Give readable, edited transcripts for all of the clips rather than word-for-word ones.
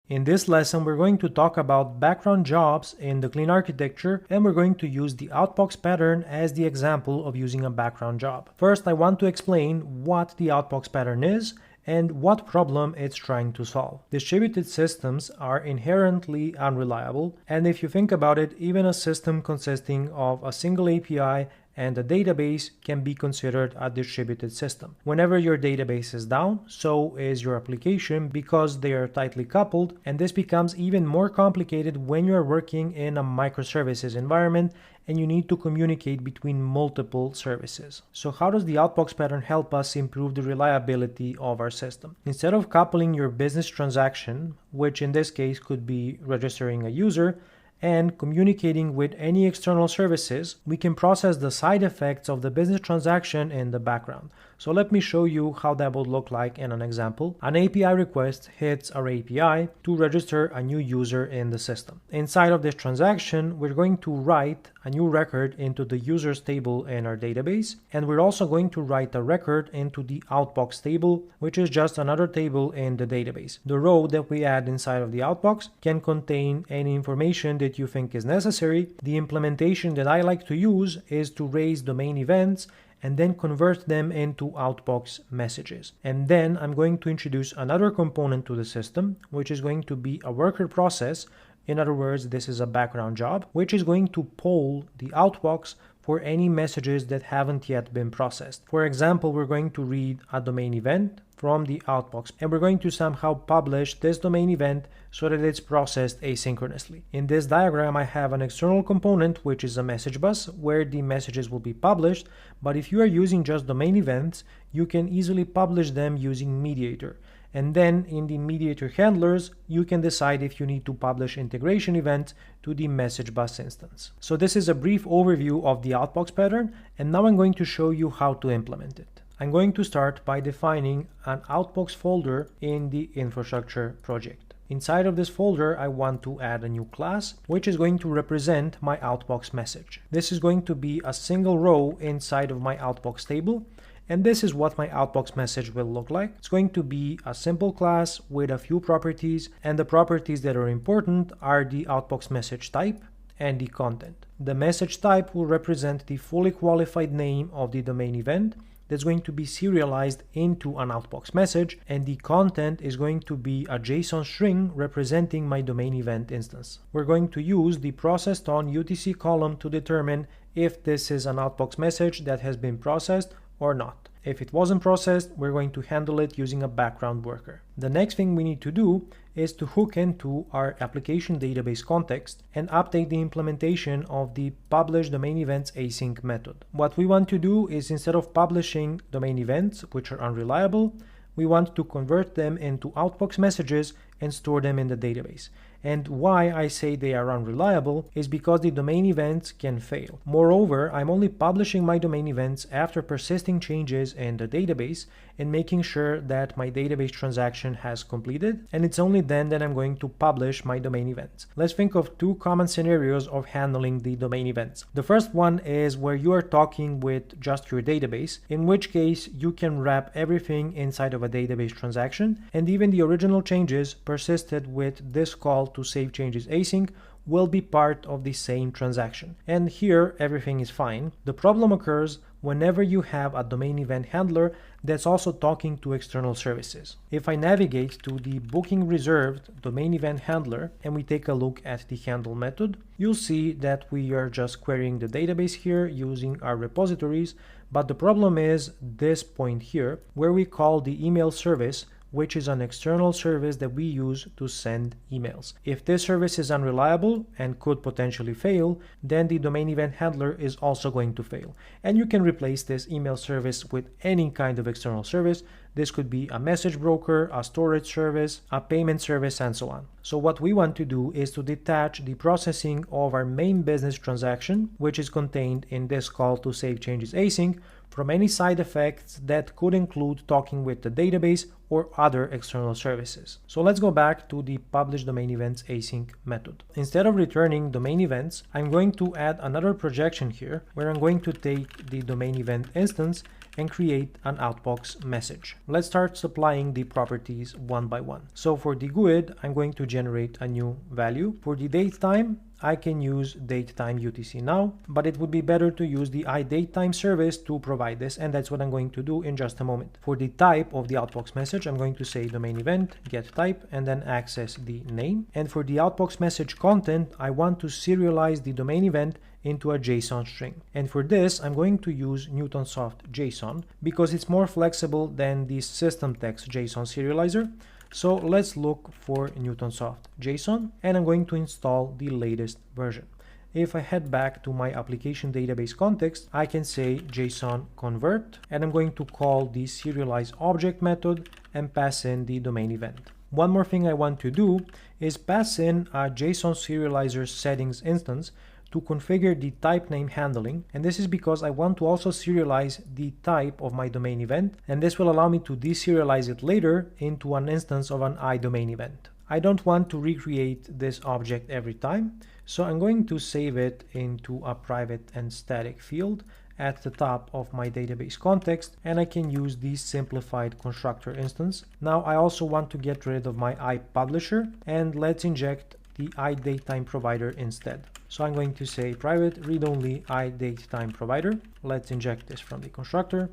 In this lesson, we're going to talk about background jobs in the clean architecture, and we're going to use the outbox pattern as the example of using a background job. First, I want to explain what the outbox pattern is and what problem it's trying to solve. Distributed systems are inherently unreliable, and if you think about it, even a system consisting of a single API and a database can be considered a distributed system. Whenever your database is down, so is your application because they are tightly coupled, and this becomes even more complicated when you're working in a microservices environment and you need to communicate between multiple services. So how does the outbox pattern help us improve the reliability of our system? Instead of coupling your business transaction, which in this case could be registering a user, and communicating with any external services, we can process the side effects of the business transaction in the background. So let me show you how that would look like in an example. An API request hits our API to register a new user in the system. Inside of this transaction, we're going to write a new record into the users table in our database, and we're also going to write a record into the outbox table, which is just another table in the database. The row that we add inside of the outbox can contain any information that you think is necessary. The implementation that I like to use is to raise domain events and then convert them into outbox messages. And then I'm going to introduce another component to the system, which is going to be a worker process. In other words, this is a background job, which is going to poll the outbox for any messages that haven't yet been processed. For example, we're going to read a domain event from the outbox, and we're going to somehow publish this domain event so that it's processed asynchronously. In this diagram, I have an external component, which is a message bus, where the messages will be published, but if you are using just domain events, you can easily publish them using Mediator. And then in the Mediator handlers, you can decide if you need to publish integration events to the message bus instance. So this is a brief overview of the outbox pattern, and now I'm going to show you how to implement it. I'm going to start by defining an outbox folder in the infrastructure project. Inside of this folder, I want to add a new class, which is going to represent my outbox message. This is going to be a single row inside of my outbox table, and this is what my outbox message will look like. It's going to be a simple class with a few properties, and the properties that are important are the outbox message type and the content. The message type will represent the fully qualified name of the domain event that's going to be serialized into an outbox message, and the content is going to be a JSON string representing my domain event instance. We're going to use the processed on UTC column to determine if this is an outbox message that has been processed or not. If it wasn't processed, we're going to handle it using a background worker. The next thing we need to do is to hook into our application database context and update the implementation of the publish domain events async method. What we want to do is, instead of publishing domain events, which are unreliable, we want to convert them into outbox messages and store them in the database. And why I say they are unreliable is because the domain events can fail. Moreover, I'm only publishing my domain events after persisting changes in the database and making sure that my database transaction has completed, and it's only then that I'm going to publish my domain events. Let's think of two common scenarios of handling the domain events. The first one is where you are talking with just your database, in which case you can wrap everything inside of a database transaction, and even the original changes persisted with this call to save changes async will be part of the same transaction. And here everything is fine. The problem occurs whenever you have a domain event handler that's also talking to external services. If I navigate to the booking reserved domain event handler and we take a look at the handle method, you'll see that we are just querying the database here using our repositories, but the problem is this point here where we call the email service, which is an external service that we use to send emails. If this service is unreliable and could potentially fail, then the domain event handler is also going to fail. And you can replace this email service with any kind of external service. This could be a message broker, a storage service, a payment service, and so on. So what we want to do is to detach the processing of our main business transaction, which is contained in this call to save changes async, from any side effects that could include talking with the database or other external services. So let's go back to the publish domain events async method. Instead of returning domain events, I'm going to add another projection here where I'm going to take the domain event instance and create an outbox message. Let's start supplying the properties one by one. So for the GUID, I'm going to generate a new value. For the date time, I can use datetime UTC now, but it would be better to use the iDateTime service to provide this, and that's what I'm going to do in just a moment. For the type of the outbox message, I'm going to say domain event, get type, and then access the name. And for the outbox message content, I want to serialize the domain event into a JSON string. And for this, I'm going to use Newtonsoft JSON because it's more flexible than the system text JSON serializer. So let's look for Newtonsoft JSON, and I'm going to install the latest version. If I head back to my application database context, I can say JSON convert, and I'm going to call the serialize object method and pass in the domain event. One more thing I want to do is pass in a JSON serializer settings instance to configure the type name handling, and this is because I want to also serialize the type of my domain event, and this will allow me to deserialize it later into an instance of an iDomain event. I don't want to recreate this object every time, so I'm going to save it into a private and static field at the top of my database context, and I can use the simplified constructor instance. Now I also want to get rid of my iPublisher, and let's inject the iDateTime provider instead. So I'm going to say private read-only iDateTime provider. Let's inject this from the constructor,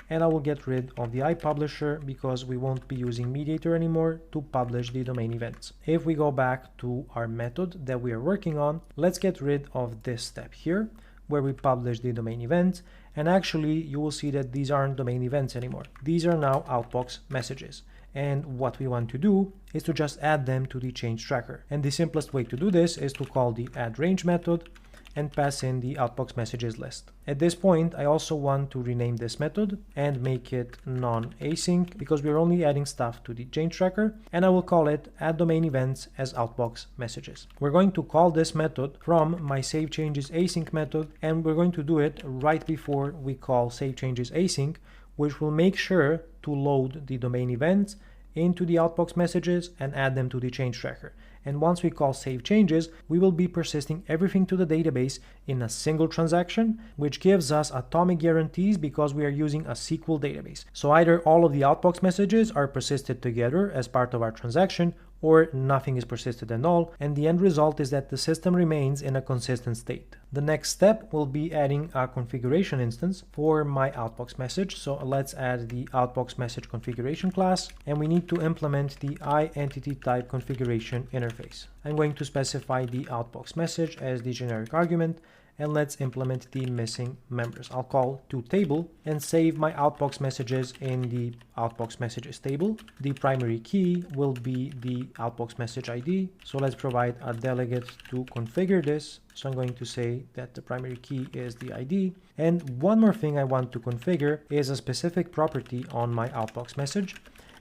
and I will get rid of the iPublisher because we won't be using Mediator anymore to publish the domain events. If we go back to our method that we are working on, let's get rid of this step here where we publish the domain events, and actually you will see that these aren't domain events anymore. These are now outbox messages. And what we want to do is to just add them to the change tracker. And the simplest way to do this is to call the addRange method and pass in the outbox messages list. At this point, I also want to rename this method and make it non-async because we're only adding stuff to the change tracker, and I will call it addDomainEvents as outbox messages. We're going to call this method from my SaveChangesAsync method, and we're going to do it right before we call SaveChangesAsync, which will make sure to load the domain events into the outbox messages and add them to the change tracker. And once we call save changes, we will be persisting everything to the database in a single transaction, which gives us atomic guarantees because we are using a SQL database. So either all of the outbox messages are persisted together as part of our transaction, or nothing is persisted at all, and the end result is that the system remains in a consistent state. The next step will be adding a configuration instance for my outbox message. So let's add the outbox message configuration class, and we need to implement the iEntityType configuration interface. I'm going to specify the outbox message as the generic argument, and let's implement the missing members. I'll call toTable and save my outbox messages in the outbox messages table. The primary key will be the outbox message ID. So let's provide a delegate to configure this. So I'm going to say that the primary key is the ID. And one more thing I want to configure is a specific property on my outbox message,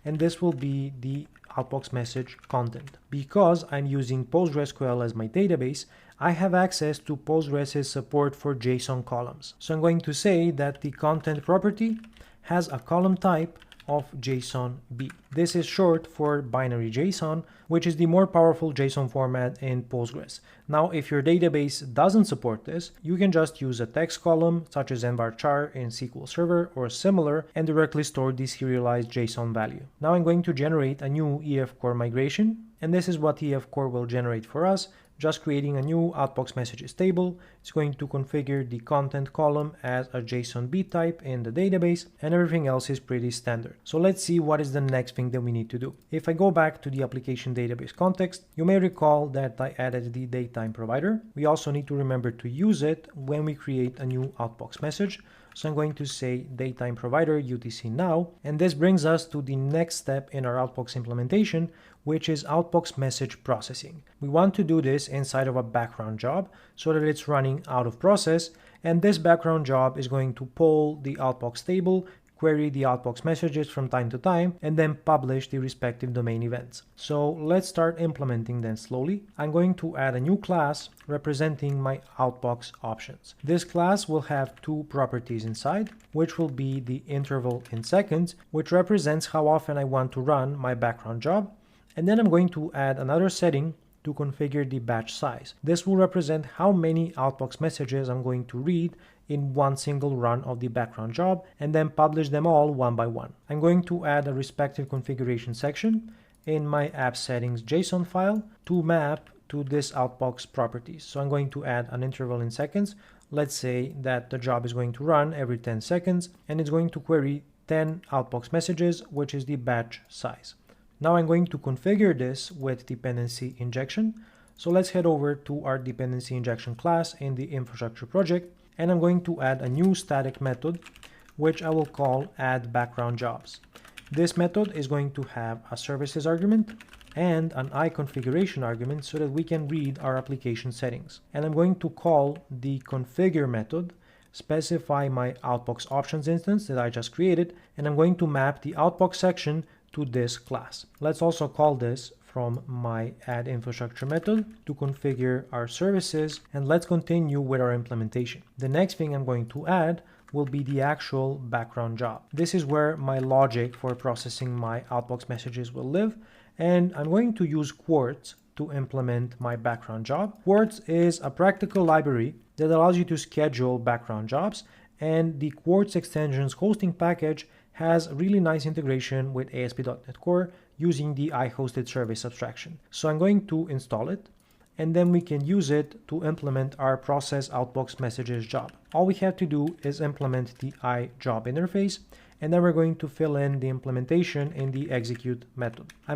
and this will be the outbox message content. Because I'm using PostgreSQL as my database, I have access to Postgres' support for JSON columns. So I'm going to say that the content property has a column type of JSON-B. This is short for binary JSON, which is the more powerful JSON format in Postgres. Now, if your database doesn't support this, you can just use a text column such as nvarchar in SQL Server or similar and directly store the serialized JSON value. Now I'm going to generate a new EF Core migration, and this is what EF Core will generate for us. Just creating a new outbox messages table. It's going to configure the content column as a JSON-B type in the database, and everything else is pretty standard. So let's see what is the next thing that we need to do. If I go back to the application database context, you may recall that I added the datetime provider. We also need to remember to use it when we create a new outbox message. So I'm going to say datetime provider UTC now, and this brings us to the next step in our outbox implementation, which is outbox message processing. We want to do this inside of a background job so that it's running out of process, and this background job is going to pull the outbox table, query the outbox messages from time to time, and then publish the respective domain events. So let's start implementing them slowly. I'm going to add a new class representing my outbox options. This class will have two properties inside, which will be the interval in seconds, which represents how often I want to run my background job. And then I'm going to add another setting to configure the batch size. This will represent how many outbox messages I'm going to read in one single run of the background job and then publish them all one by one. I'm going to add a respective configuration section in my app settings JSON file to map to this Outbox properties. So I'm going to add an interval in seconds. Let's say that the job is going to run every 10 seconds and it's going to query 10 Outbox messages, which is the batch size. Now I'm going to configure this with dependency injection. So let's head over to our dependency injection class in the infrastructure project, and I'm going to add a new static method, which I will call add background jobs. This method is going to have a services argument and an iConfiguration argument so that we can read our application settings. And I'm going to call the configure method, specify my Outbox options instance that I just created, and I'm going to map the Outbox section to this class. Let's also call this from my add infrastructure method to configure our services, and let's continue with our implementation. The next thing I'm going to add will be the actual background job. This is where my logic for processing my Outbox messages will live, and I'm going to use Quartz to implement my background job. Quartz is a practical library that allows you to schedule background jobs, and the Quartz extensions hosting package has really nice integration with ASP.NET Core using the iHosted service abstraction. So I'm going to install it, and then we can use it to implement our process Outbox messages job. All we have to do is implement the iJob interface, and then we're going to fill in the implementation in the execute method.